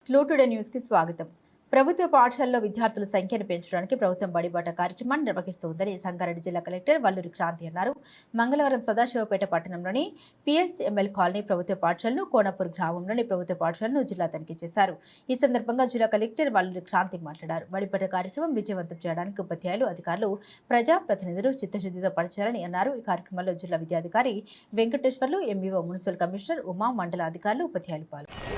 Clue today news కి స్వాగతం. ప్రభుత్వ పాఠశాలలో విద్యార్థుల సంఖ్యను పెంచడానికి ప్రభుత్వం బడిబాట కార్యక్రమాన్ని నిర్వహిస్తోందని సంగారెడ్డి జిల్లా కలెక్టర్ వల్లూరి క్రాంతి అన్నారు. మంగళవారం సదాశివపేట పట్టణంలోని పిఎస్ఎంఎల్ కాలనీ ప్రభుత్వ పాఠశాలను, కోనపూర్ గ్రామంలోని ప్రభుత్వ పాఠశాలను జిల్లా తనిఖీ చేశారు. ఈ సందర్భంగా జిల్లా కలెక్టర్ వల్లూరి క్రాంతి మాట్లాడారు. బడిబాట కార్యక్రమం విజయవంతం చేయడానికి ఉపాధ్యాయులు, అధికారులు, ప్రజాప్రతినిధులు చిత్తశుద్ధితో పనిచేయాలని అన్నారు. ఈ కార్యక్రమంలో జిల్లా విద్యాధికారి Venkateswarlu, MEO, municipal commissioner Uma, మండల అధికారులు, ఉపాధ్యాయులు పాల్గొన్నారు.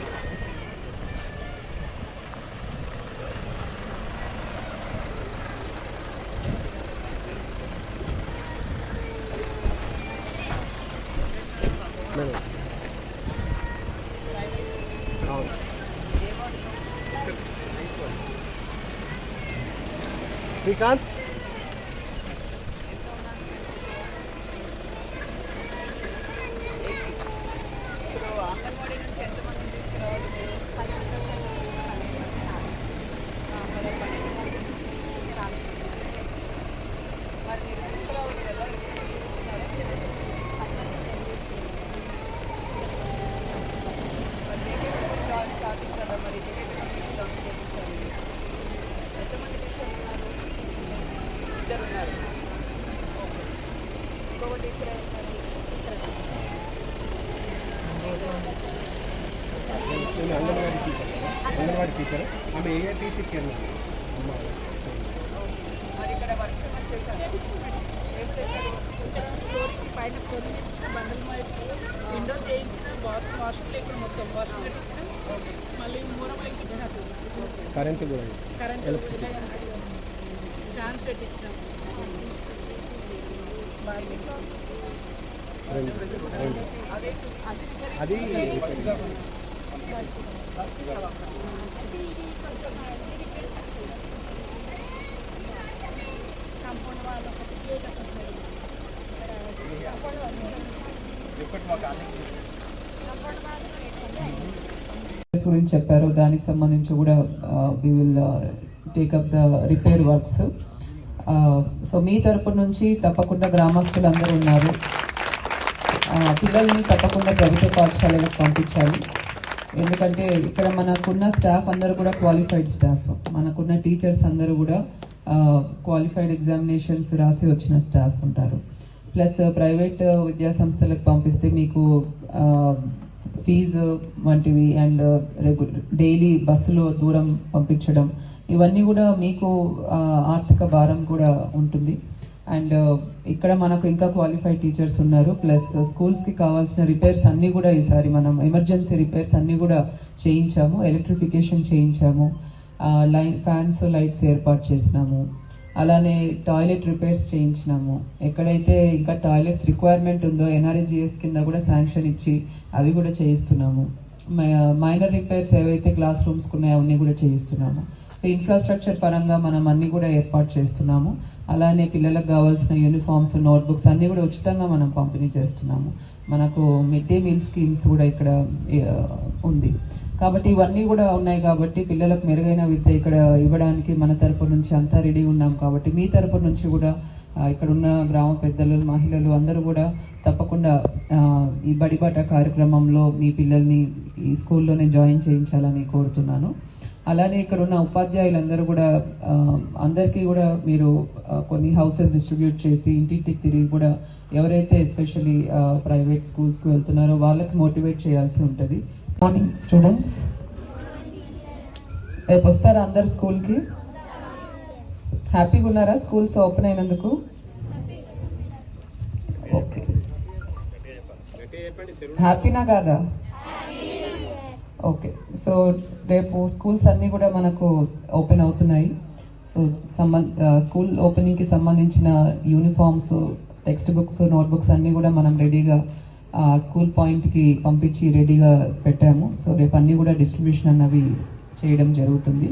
శ్రీకాంత్ ఇప్పుడు అంగన్వాడీ నుంచి ఎంతమందిని తీసుకురావాలి మీరు? 12 మరి మీరు తీసుకురావాలి కదా. మరి స్కూల్ స్టార్టింగ్ కదా, మరి ఇటుకైతే మీకు జాయిన్ చేయించాలి. ఎంతమంది టీచర్లు ఉన్నారు? 2 ఉన్నారు. ఓకే, ఇంకొక టీచర్ ఉన్నారు. అంగన్వాడీ టీచర్ ఆమె ఏఐటీసీ కేర్. మరి ఇక్కడ వర్క్స్ ఏమైనా చేశారు? ఏం చేశారు? పైన కొన్ని ఇచ్చిన బండలు మార్చి విండో చేయించిన, బాత్రూమ్ వాష్రూమ్ లేకుండా మొత్తం వాష్రూమ్ కట్టించిన, మళ్ళీ మూరం ఇచ్చినట్టు కరెంటు కూడా కరెంటు ఫ్యాన్స్ పెట్టించినాం. అది కాంపౌండ్ వాళ్ళు ఒకటి గేట్ గురించి చెప్పారు. దానికి సంబంధించి కూడా we will take up the repair works. So మీ తరపు నుంచి తప్పకుండా గ్రామస్తులు అందరూ ఉన్నారు, పిల్లల్ని తప్పకుండా ప్రభుత్వ పాఠశాలకు పంపించాలి. ఎందుకంటే ఇక్కడ మనకున్న స్టాఫ్ అందరూ కూడా క్వాలిఫైడ్ స్టాఫ్, మనకున్న టీచర్స్ అందరూ కూడా క్వాలిఫైడ్ ఎగ్జామినేషన్స్ రాసి వచ్చిన స్టాఫ్ ఉంటారు. ప్లస్ ప్రైవేట్ విద్యా సంస్థలకు పంపిస్తే మీకు ఫీజు వంటివి అండ్ డైలీ బస్సులో దూరం పంపించడం, ఇవన్నీ కూడా మీకు ఆర్థిక భారం కూడా ఉంటుంది. అండ్ ఇక్కడ మనకు ఇంకా క్వాలిఫైడ్ టీచర్స్ ఉన్నారు. ప్లస్ స్కూల్స్కి కావాల్సిన రిపేర్స్ అన్నీ కూడా ఈసారి మనం ఎమర్జెన్సీ రిపేర్స్ అన్నీ కూడా చేయించాము. ఎలక్ట్రిఫికేషన్ చేయించాము, ఫ్యాన్స్, లైట్స్ ఏర్పాటు చేసినాము. అలానే టాయిలెట్ రిపేర్స్ చేయించినాము. ఎక్కడైతే ఇంకా టాయిలెట్స్ రిక్వైర్మెంట్ ఉందో ఎన్ఆర్ఈజిఎస్ కింద కూడా శాంక్షన్ ఇచ్చి అవి కూడా చేయిస్తున్నాము. మైనర్ రిపేర్స్ ఏవైతే క్లాస్ రూమ్స్కి ఉన్నాయో అవన్నీ కూడా చేయిస్తున్నాము. ఇన్ఫ్రాస్ట్రక్చర్ పరంగా మనం అన్ని కూడా ఏర్పాటు చేస్తున్నాము. అలానే పిల్లలకు కావాల్సిన యూనిఫామ్స్, నోట్బుక్స్ అన్నీ కూడా ఉచితంగా మనం పంపిణీ చేస్తున్నాము. మనకు మిడ్ డే మీల్ స్కీమ్స్ కూడా ఇక్కడ ఉంది. కాబట్టి ఇవన్నీ కూడా ఉన్నాయి. కాబట్టి పిల్లలకు మెరుగైన విద్య ఇక్కడ ఇవ్వడానికి మన తరపు నుంచి అంతా రెడీ ఉన్నాం. కాబట్టి మీ తరపు నుంచి కూడా ఇక్కడ ఉన్న గ్రామ పెద్దలు, మహిళలు అందరూ కూడా తప్పకుండా ఈ బడిబాట కార్యక్రమంలో మీ పిల్లల్ని ఈ స్కూల్లోనే జాయిన్ చేయించాలని కోరుతున్నాను. అలానే ఇక్కడ ఉన్న ఉపాధ్యాయులందరూ కూడా అందరికీ కూడా మీరు కొన్ని హౌసెస్ డిస్ట్రిబ్యూట్ చేసి ఇంటింటికి తిరిగి కూడా ఎవరైతే ఎస్పెషల్లీ ప్రైవేట్ స్కూల్స్కి వెళ్తున్నారో వాళ్ళకి మోటివేట్ చేయాల్సి ఉంటుంది. మార్నింగ్ స్టూడెంట్స్, రేపు వస్తారా అందరు స్కూల్కి? హ్యాపీగా ఉన్నారా స్కూల్స్ ఓపెన్ అయినందుకు? ఓకే, హ్యాపీనా కాదా? ఓకే, సో రేపు స్కూల్స్ అన్నీ కూడా మనకు ఓపెన్ అవుతున్నాయి. సో స్కూల్ ఓపెనింగ్కి సంబంధించిన యూనిఫామ్స్, టెక్స్ట్ బుక్స్, నోట్బుక్స్ అన్నీ కూడా మనం రెడీగా స్కూల్ పాయింట్కి పంపించి రెడీగా పెట్టాము. సో రేపు అన్నీ కూడా డిస్ట్రిబ్యూషన్ అన్నవి చేయడం జరుగుతుంది.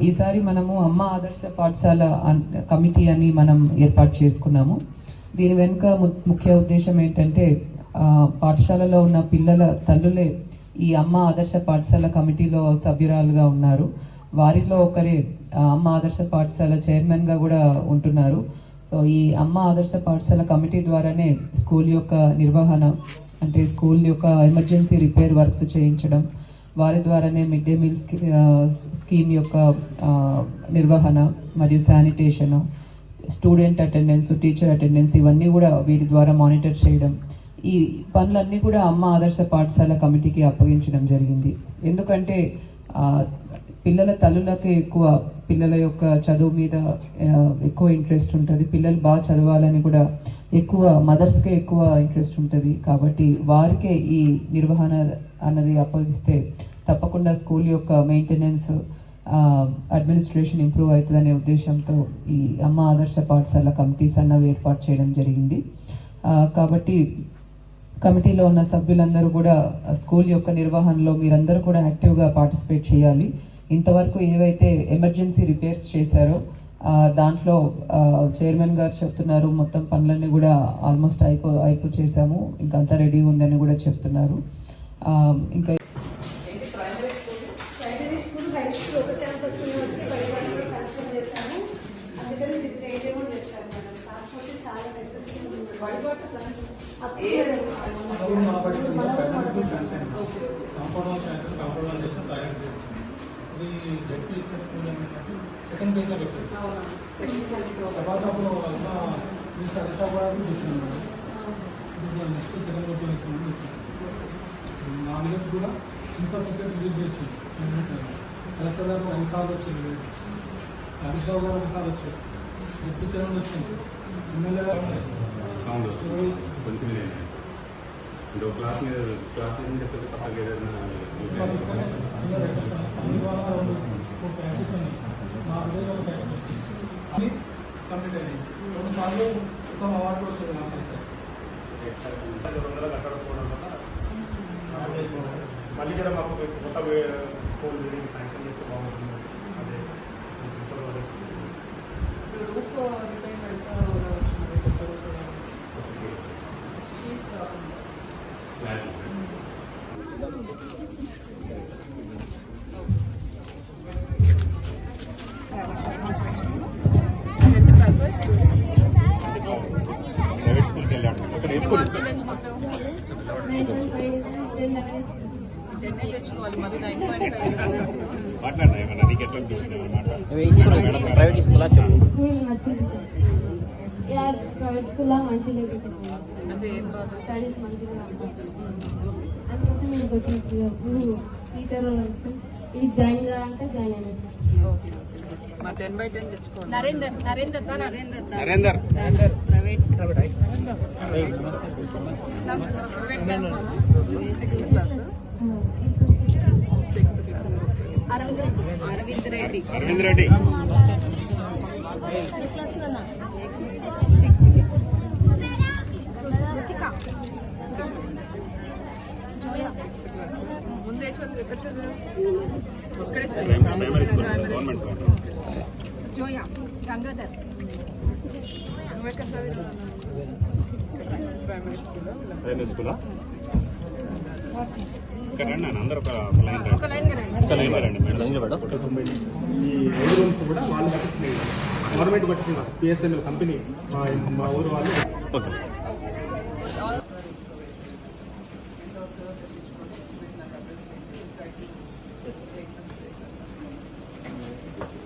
ఈసారి మనము అమ్మ ఆదర్శ పాఠశాల కమిటీ అని మనం ఏర్పాటు చేసుకున్నాము. దీని వెనుక ముఖ్య ఉద్దేశం ఏంటంటే పాఠశాలలో ఉన్న పిల్లల తల్లులే ఈ అమ్మ ఆదర్శ పాఠశాల కమిటీలో సభ్యురాలుగా ఉన్నారు. వారిలో ఒకరే అమ్మ ఆదర్శ పాఠశాల చైర్మన్గా కూడా ఉంటున్నారు. సో ఈ అమ్మ ఆదర్శ పాఠశాల కమిటీ ద్వారానే స్కూల్ యొక్క నిర్వహణ, అంటే స్కూల్ యొక్క ఎమర్జెన్సీ రిపేర్ వర్క్స్ చేయించడం, వారి ద్వారానే మిడ్ డే మీల్ స్కీమ్ యొక్క నిర్వహణ మరియు sanitation, student attendance, teacher attendance ఇవన్నీ కూడా వీరి ద్వారా మానిటర్ చేయడం, ఈ పనులన్నీ కూడా అమ్మ ఆదర్శ పాఠశాల కమిటీకి అప్పగించడం జరిగింది. ఎందుకంటే పిల్లల తల్లులకి ఎక్కువ పిల్లల యొక్క చదువు మీద ఎక్కువ ఇంట్రెస్ట్ ఉంటుంది, పిల్లలు బాగా చదవాలని కూడా ఎక్కువ మదర్స్కే ఎక్కువ ఇంట్రెస్ట్ ఉంటుంది. కాబట్టి వారికే ఈ నిర్వహణ అన్నది అప్పగిస్తే తప్పకుండా స్కూల్ యొక్క మెయింటెనెన్స్, అడ్మినిస్ట్రేషన్ ఇంప్రూవ్ అవుతుందనే ఉద్దేశంతో ఈ అమ్మ ఆదర్శ పాఠశాల కమిటీస్ అన్నవి ఏర్పాటు చేయడం జరిగింది. కాబట్టి కమిటీలో ఉన్న సభ్యులందరూ కూడా స్కూల్ యొక్క నిర్వహణలో మీరందరూ కూడా యాక్టివ్గా పార్టిసిపేట్ చేయాలి. ఇంతవరకు ఏవైతే ఎమర్జెన్సీ రిపేర్స్ చేశారో దాంట్లో చైర్మన్ గారు చెప్తున్నారు మొత్తం పనులన్నీ కూడా ఆల్మోస్ట్ అయిపో చేశాము, ఇంకా అంతా రెడీ ఉందని కూడా చెప్తున్నారు. ఇంకా ప్రైమరీ స్కూల్ హై స్కూల్ ఒక క్యాంపస్ పరిపాలనలో సంక్షేమం చేస్తాము. అందుకని ఇది చేయలేమని చెప్తాను మేడం. కాకపోతే చాలా నెసెసిటీ ఉంది. సెకండ్ ఫేజ్లో పెట్టారు. తర్వాత అప్పుడు నెక్స్ట్ సెకండ్ పెట్టాను. నాలుగు కూడా ఇన్ఫ్రాస్ట్రక్చర్ విజిట్ చేసి కలెక్టర్ గారు 5 సార్లు వచ్చింది, హరీష్ రావు గారు 1 సార్లు వచ్చారు, డిప్యూటీ చైర్మన్ వచ్చింది, ఎమ్మెల్యే గారు కొంచెం క్లాస్ మీద చెప్పేది పక్కకి ఏదైనా కంప్లీట్ అయ్యింది. 2 సార్లు ఉత్తమ అవార్డు వచ్చేది నాకైతే. కట్టకపోవడం వల్ల మళ్ళీ కూడా మాకు కొత్త స్కూల్ బిల్డింగ్ శాంక్షన్ చేస్తే బాగుంటుంది. అదే కొంచెం చదువు ప్రైవేట్ స్కూల్కి వెళ్ళాడు. తెచ్చుకోవాలి మళ్ళీ 9.5 మాట్లాడినా ఏమన్నా నీకు ఎట్లా అనిపిస్తుంది? ప్రైవేట్ స్కూల్ ప్రైవేట్ స్కూల్ మంచిగా అంటే ఏం కాదు. స్టడీస్ మంచిగా అందుకోసం నేను వచ్చినప్పుడు టీచర్ ఇది జాయిన్ కావాలంటే జాయిన్ అయ్యాను. ఓకే మా 10/10 తెచ్చుకోవాలి. Narender private 6th class Aravind Reddy ముందే చదువు ఎక్కడ చదువు ఒక్కడే primary school government Zoya Gangadhar నువ్వెక్కడ చదివావు? ప్రైమరీ స్కూలా ఇక్కడ రండి అన్న, అందరూ ఒక లైన్ రండి మేడం. ఈ 2 రూమ్స్ కూడా వాళ్ళు కట్టించినాయి, గవర్నమెంట్ కట్టించినారు. పిఎస్ఎంఎల్ కంపెనీ మా ఊరు వాళ్ళు. ఓకే